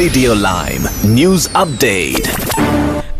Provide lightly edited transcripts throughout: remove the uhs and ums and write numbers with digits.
Radio Lime News Update.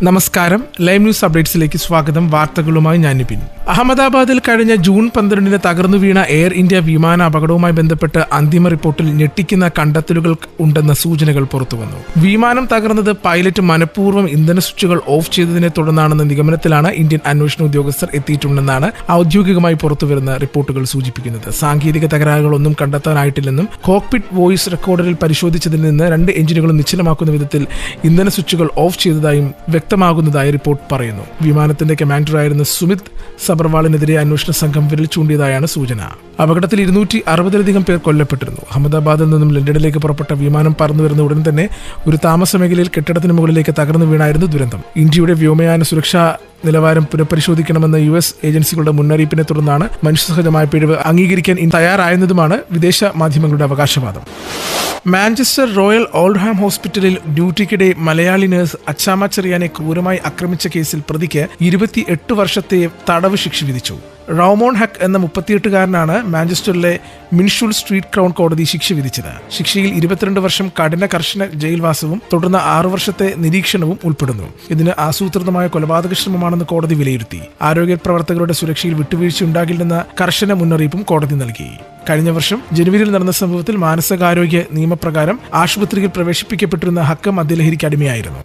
നമസ്കാരം, live news അപ്ഡേറ്റ്സിലേക്ക് സ്വാഗതം. വാർത്തകളുമായി ഞാൻ നിപിൻ. അഹമ്മദാബാദിൽ കഴിഞ്ഞ ജൂൺ 12 തകർന്നു വീണ എയർ ഇന്ത്യ വിമാന അപകടവുമായി ബന്ധപ്പെട്ട് അന്തിമ റിപ്പോർട്ടിൽ ഞെട്ടിക്കുന്ന കണ്ടെത്തലുകൾ ഉണ്ടെന്ന സൂചനകൾ പുറത്തുവന്നു. വിമാനം തകർന്നത് പൈലറ്റ് മനഃപൂർവ്വം ഇന്ധന സ്വിച്ചുകൾ ഓഫ് ചെയ്തതിനെ തുടർന്നാണെന്ന നിഗമനത്തിലാണ് ഇന്ത്യൻ അന്വേഷണ ഉദ്യോഗസ്ഥർ എത്തിയിട്ടുണ്ടെന്നാണ് ഔദ്യോഗികമായി പുറത്തുവരുന്ന റിപ്പോർട്ടുകൾ സൂചിപ്പിക്കുന്നത്. സാങ്കേതിക തകരാറുകളൊന്നും കണ്ടെത്താനായിട്ടില്ലെന്നും കോക്പിറ്റ് വോയിസ് റെക്കോർഡറിൽ പരിശോധിച്ചതിൽ നിന്ന് 2 എഞ്ചിനുകളും നിശ്ചലമാക്കുന്ന വിധത്തിൽ ഇന്ധന സ്വിച്ചുകൾ ഓഫ് ചെയ്തതായും വ്യക്തമാകുന്നതായി റിപ്പോർട്ട് പറയുന്നു. വിമാനത്തിന്റെ കമാൻഡറായിരുന്ന സുമിത് സബർവാളിനെതിരെ അന്വേഷണ സംഘം വിരൽ ചൂണ്ടിയതായാണ് സൂചന. അപകടത്തിൽ 260-ലധികം പേർ കൊല്ലപ്പെട്ടിരുന്നു. അഹമ്മദാബാദിൽ നിന്നും ലണ്ടനിലേക്ക് പുറപ്പെട്ട വിമാനം പറന്നുവരുന്ന ഉടൻ തന്നെ ഒരു താമസ മേഖലയിൽ കെട്ടിടത്തിന് മുകളിലേക്ക് തകർന്നു വീണായിരുന്നു ദുരന്തം. ഇന്ത്യയുടെ വ്യോമയാന സുരക്ഷാ നിലവാരം പുനഃപരിശോധിക്കണമെന്ന US ഏജൻസികളുടെ മുന്നറിയിപ്പിനെ തുടർന്നാണ് മനുഷ്യസഹജമായ പിഴവ് അംഗീകരിക്കാൻ തയ്യാറായെന്നതുമാണ് വിദേശ മാധ്യമങ്ങളുടെ അവകാശവാദം. മാഞ്ചസ്റ്റർ റോയൽ ഓൾഡ്ഹാം ഹോസ്പിറ്റലിൽ ഡ്യൂട്ടിക്കിടെ മലയാളി നഴ്സ് അച്ചാമ ചെറിയാനെ ക്രൂരമായി ആക്രമിച്ച കേസിൽ പ്രതിക്ക് 28 വർഷത്തെ തടവ് ശിക്ഷ വിധിച്ചു. റോമോൺ ഹക്ക് എന്ന 38-കാരനാണ് മാഞ്ചസ്റ്ററിലെ മിൻഷുൽ സ്ട്രീറ്റ് ക്രൗൺ കോടതി ശിക്ഷ വിധിച്ചത്. ശിക്ഷയിൽ 22 വർഷം കർശന ജയിൽവാസവും തുടർന്ന് 6 വർഷത്തെ നിരീക്ഷണവും ഉൾപ്പെടുന്നു. ഇതിന് ആസൂത്രിതമായ കൊലപാതക ശ്രമമാണെന്ന് കോടതി വിലയിരുത്തി. ആരോഗ്യ പ്രവർത്തകരുടെ സുരക്ഷയിൽ വിട്ടുവീഴ്ച ഉണ്ടാകില്ലെന്ന കർശന മുന്നറിയിപ്പും കോടതി നൽകി. കഴിഞ്ഞ വർഷം ജനുവരിയിൽ നടന്ന സംഭവത്തിൽ മാനസികാരോഗ്യ നിയമപ്രകാരം ആശുപത്രിയിൽ പ്രവേശിപ്പിക്കപ്പെട്ടിരുന്ന ഹക്ക് മദ്യലഹരിക്ക് അടിമയായിരുന്നു.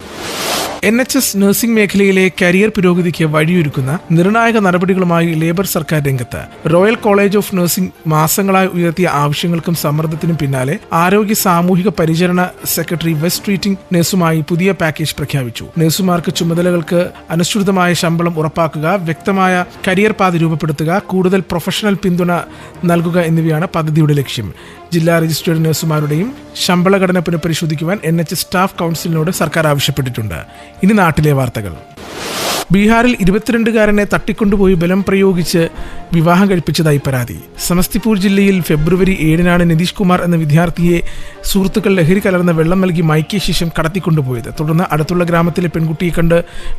NHS നഴ്സിംഗ് മേഖലയിലെ കരിയർ പുരോഗതിക്ക് വഴിയൊരുക്കുന്ന നിർണായക നടപടികളുമായി ലേബർ സർക്കാർ രംഗത്ത്. റോയൽ കോളേജ് ഓഫ് നഴ്സിംഗ് മാസങ്ങളായി ഉയർത്തിയ ആവശ്യങ്ങൾക്കും സമ്മർദ്ദത്തിനും പിന്നാലെ ആരോഗ്യ സാമൂഹിക പരിചരണ സെക്രട്ടറി വെസ്റ്റ് ട്രീറ്റിംഗ് നഴ്സുമായി പുതിയ പാക്കേജ് പ്രഖ്യാപിച്ചു. നഴ്സുമാർക്ക് ചുമതലകൾക്ക് അനുസൃതമായ ശമ്പളം ഉറപ്പാക്കുക, വ്യക്തമായ കരിയർ പാത രൂപപ്പെടുത്തുക, കൂടുതൽ പ്രൊഫഷണൽ പിന്തുണ നൽകുക എന്നിവയാണ് പദ്ധതിയുടെ ലക്ഷ്യം. ജില്ലാ രജിസ്ട്രേഡ് നഴ്സുമാരുടെയും ശമ്പളഘടന പുനഃപരിശോധിക്കുവാൻ NHS സ്റ്റാഫ് കൗൺസിലിനോട് സർക്കാർ ആവശ്യപ്പെട്ടിട്ടുണ്ട്. ഇനി നാട്ടിലെ വാർത്തകൾ. ബീഹാറിൽ 22-കാരനെ തട്ടിക്കൊണ്ടുപോയി ബലം പ്രയോഗിച്ച് വിവാഹം കഴിപ്പിച്ചതായി പരാതി. സമസ്തിപൂർ ജില്ലയിൽ ഫെബ്രുവരി 7-നാണ് നിതീഷ് കുമാർ എന്ന വിദ്യാർത്ഥിയെ സുഹൃത്തുക്കൾ ലഹരി കലർന്ന വെള്ളം നൽകി മയക്കിയ ശേഷം കടത്തിക്കൊണ്ടുപോയത്. തുടർന്ന് അടുത്തുള്ള ഗ്രാമത്തിലെ പെൺകുട്ടിയെ കണ്ട്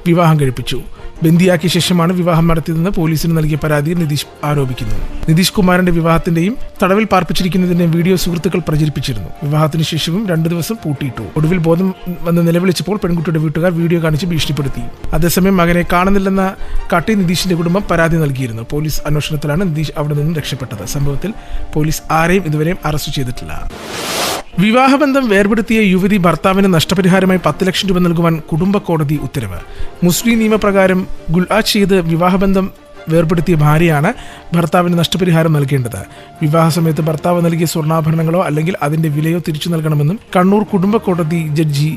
വിവാഹം കഴിപ്പിച്ചു. ബന്ദിയാക്കിയ ശേഷമാണ് വിവാഹം നടത്തിയതെന്ന് പോലീസിന് നൽകിയ പരാതിയിൽ നിതീഷ് ആരോപിക്കുന്നു. നിതീഷ് കുമാറിന്റെ വിവാഹത്തിന്റെയും തടവിൽ പാർപ്പിച്ചിരിക്കുന്നതിന്റെയും വീഡിയോ സുഹൃത്തുക്കൾ പ്രചരിപ്പിച്ചിരുന്നു. വിവാഹത്തിന് ശേഷവും 2 ദിവസം പൂട്ടിയിട്ടു. ഒടുവിൽ ബോധം വന്ന് നിലവിളിച്ചപ്പോൾ പെൺകുട്ടിയുടെ വീട്ടുകാർ വീഡിയോ കാണിച്ച് ഭീഷണിപ്പെടുത്തി. അതേസമയം മകനെ കാണുന്നില്ലെന്ന കാട്ടി നിതീഷിന്റെ കുടുംബം പരാതി നൽകിയിരുന്നു. പോലീസ് അന്വേഷണത്തിലാണ് നിതീഷ് അവിടെ നിന്നും രക്ഷപ്പെട്ടത്. സംഭവത്തിൽ പോലീസ് ആരെയും ഇതുവരെയും അറസ്റ്റ് ചെയ്തിട്ടില്ല. വിവാഹബന്ധം വേർപെടുത്തിയ യുവതി ഭർത്താവിന് നഷ്ടപരിഹാരമായി 10 ലക്ഷം രൂപ നൽകുവാൻ കുടുംബ കോടതി ഉത്തരവ്. മുസ്ലിം നിയമപ്രകാരം ഗുൽആത്ത് ചെയ്ത് വിവാഹബന്ധം വേർപെടുത്തിയ ഭാര്യയാണ് ഭർത്താവിന് നഷ്ടപരിഹാരം നൽകേണ്ടത്. വിവാഹ സമയത്ത് ഭർത്താവ് നൽകിയ സ്വർണ്ണാഭരണങ്ങളോ അല്ലെങ്കിൽ അതിന്റെ വിലയോ തിരിച്ചു നൽകണമെന്നും കണ്ണൂർ കുടുംബ കോടതി ജഡ്ജി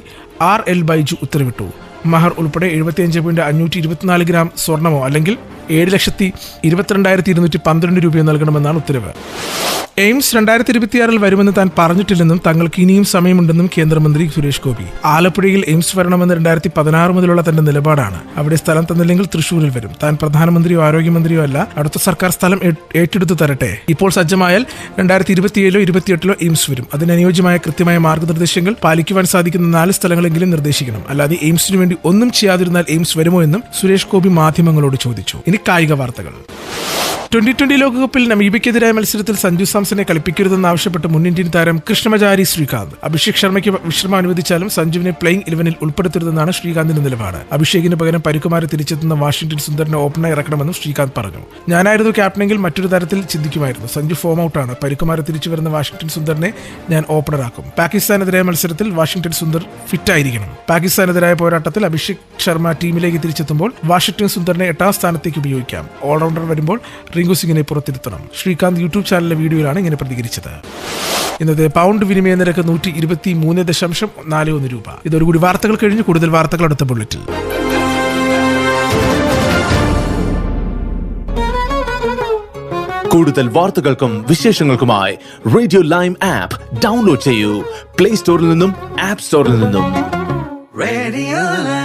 RL ബൈജു ഉത്തരവിട്ടു. മഹർ ഉൾപ്പെടെ 75.524 ഗ്രാം സ്വർണമോ അല്ലെങ്കിൽ 7,22,212 രൂപയോ നൽകണമെന്നാണ് ഉത്തരവ്. എയിംസ് 2026 വരുമെന്ന് താൻ പറഞ്ഞിട്ടില്ലെന്നും തങ്ങൾക്ക് ഇനിയും സമയമുണ്ടെന്നും കേന്ദ്രമന്ത്രി സുരേഷ് ഗോപി. ആലപ്പുഴയിൽ എയിംസ് വരണമെന്ന് 2016 മുതലുള്ള തന്റെ നിലപാടാണ്. അവിടെ സ്ഥലം തന്നില്ലെങ്കിൽ തൃശൂരിൽ വരും. താൻ പ്രധാനമന്ത്രിയോ ആരോഗ്യമന്ത്രിയോ അല്ല, അടുത്ത സർക്കാർ സ്ഥലം ഏറ്റെടുത്തു തരട്ടെ. ഇപ്പോൾ സജ്ജമായാൽ 2027-ലോ 28-ലോ എയിംസ് വരും. അതിനനുയോജ്യമായ കൃത്യമായ മാർഗനിർദ്ദേശങ്ങൾ പാലിക്കുവാൻ സാധിക്കുന്ന 4 സ്ഥലങ്ങളെങ്കിലും നിർദ്ദേശിക്കണം. അല്ലാതെ എയിംസിനു വേണ്ടി ഒന്നും ചെയ്യാതിരുന്നാൽ എയിംസ് വരുമോ എന്നും സുരേഷ് ഗോപി മാധ്യമങ്ങളോട് ചോദിച്ചു. ഇനി കായിക വാർത്തകൾ. 2020 ലോകകപ്പിൽ നമീബയ്ക്കെതിരായ മത്സരത്തിൽ സഞ്ജു സാംസനെ കളിപ്പിക്കരുതെന്നാവശ്യപ്പെട്ട് മുൻ ഇന്ത്യൻ താരം കൃഷ്ണമചാരി ശ്രീകാന്ത്. അഭിഷേക് ശർമ്മയ്ക്ക് വിശ്രമം അനുവദിച്ചാലും സഞ്ജുവിനെ പ്ലേയിങ് 11-ൽ ഉൾപ്പെടുത്തരുതെന്നാണ് ശ്രീകാന്തിന്റെ നിലപാട്. അഭിഷേകിന് പകരം പരിക്കുമാറി തിരിച്ചെത്തുന്ന വാഷിംഗ്ടൺ സുന്ദറിനെ ഓപ്പണായി ഇറക്കണമെന്നും ശ്രീകാന്ത് പറഞ്ഞു. ഞാനായിരുന്നു ക്യാപ്റ്റനെങ്കിൽ മറ്റൊരു തരത്തിൽ ചിന്തിക്കുമായിരുന്നു. സഞ്ജു ഫോം ഔട്ടാണ്. പരിക്കുമാറി തിരിച്ചു വരുന്ന വാഷിംഗ്ടൺ സുന്ദറിനെ ഞാൻ ഓപ്പണറാക്കും. പാകിസ്ഥാനെതിരായ മത്സരത്തിൽ വാഷിംഗ്ടൺ സുന്ദർ ഫിറ്റായിരിക്കണം. പാകിസ്ഥാനെതിരായ പോരാട്ടത്തിൽ അഭിഷേക് ശർമ്മ ടീമിലേക്ക് തിരിച്ചെത്തുമ്പോൾ വാഷിംഗ്ടൺ സുന്ദറിനെ 8ാം സ്ഥാനത്തേക്ക് ഉപയോഗിക്കാം. ഓൾറൗണ്ടർ വരുമ്പോൾ റിങ്കു സിംഗിനെ പുറത്തിരുത്തണം. ശ്രീകാന്ത് യൂട്യൂബ് ചാനലിലെ വീഡിയോയിലാണ് ഇങ്ങനെ പ്രതികരിച്ചത്. ഇന്നത്തെ പൗണ്ട് വിനിമയ നിരക്ക് 123.41 രൂപ. ഇതോടുകൂടി വാർത്തകൾ കഴിഞ്ഞ് കൂടുതൽ വാർത്തകൾ അടുത്ത ബുള്ളറ്റിൽ. കൂടുതൽ വാർത്തകൾക്കും വിശേഷങ്ങൾക്കുമായി റേഡിയോ ലൈം ആപ്പ് ഡൗൺലോഡ് ചെയ്യൂ. പ്ലേ സ്റ്റോറിൽ നിന്നും ആപ്പ് സ്റ്റോറിൽ നിന്നും. Radio Lime.